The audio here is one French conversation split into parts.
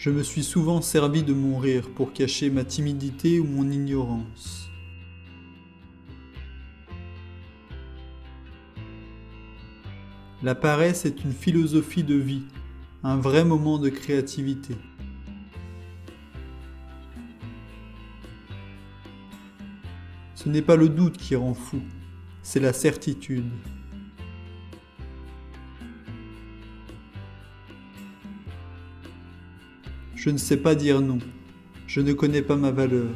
Je me suis souvent servi de mon rire pour cacher ma timidité ou mon ignorance. La paresse est une philosophie de vie, un vrai moment de créativité. Ce n'est pas le doute qui rend fou, c'est la certitude. Je ne sais pas dire non, je ne connais pas ma valeur.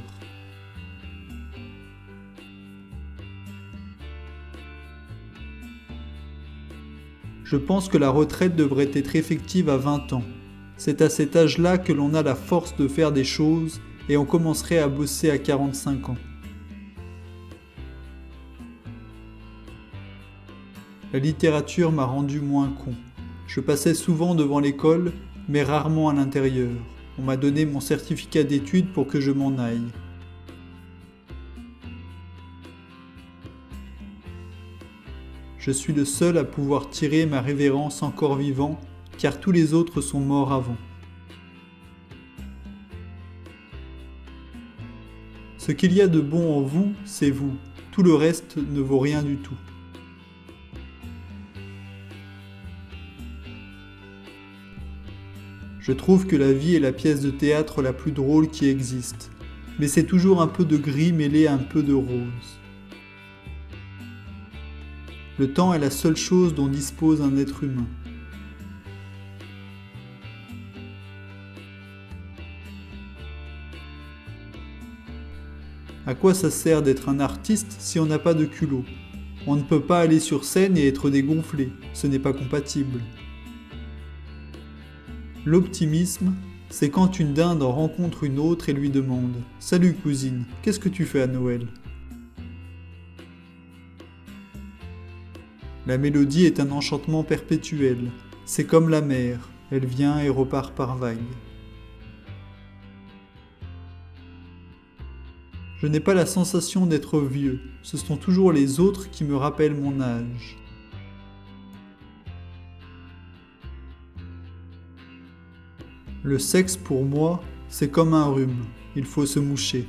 Je pense que la retraite devrait être effective à 20 ans. C'est à cet âge-là que l'on a la force de faire des choses et on commencerait à bosser à 45 ans. La littérature m'a rendu moins con. Je passais souvent devant l'école, mais rarement à l'intérieur. On m'a donné mon certificat d'études pour que je m'en aille. Je suis le seul à pouvoir tirer ma révérence encore vivant, car tous les autres sont morts avant. Ce qu'il y a de bon en vous, c'est vous. Tout le reste ne vaut rien du tout. Je trouve que la vie est la pièce de théâtre la plus drôle qui existe, mais c'est toujours un peu de gris mêlé à un peu de rose. Le temps est la seule chose dont dispose un être humain. À quoi ça sert d'être un artiste si on n'a pas de culot ? On ne peut pas aller sur scène et être dégonflé, ce n'est pas compatible. L'optimisme, c'est quand une dinde en rencontre une autre et lui demande « Salut cousine, qu'est-ce que tu fais à Noël ?» La mélodie est un enchantement perpétuel. C'est comme la mer, elle vient et repart par vagues. Je n'ai pas la sensation d'être vieux, ce sont toujours les autres qui me rappellent mon âge. Le sexe pour moi, c'est comme un rhume, il faut se moucher.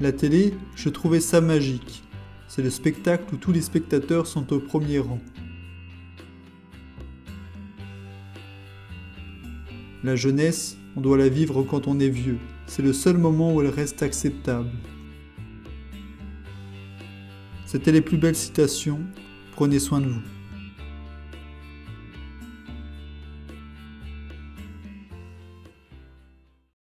La télé, je trouvais ça magique. C'est le spectacle où tous les spectateurs sont au premier rang. La jeunesse, on doit la vivre quand on est vieux. C'est le seul moment où elle reste acceptable. C'était les plus belles citations. Prenez soin de vous.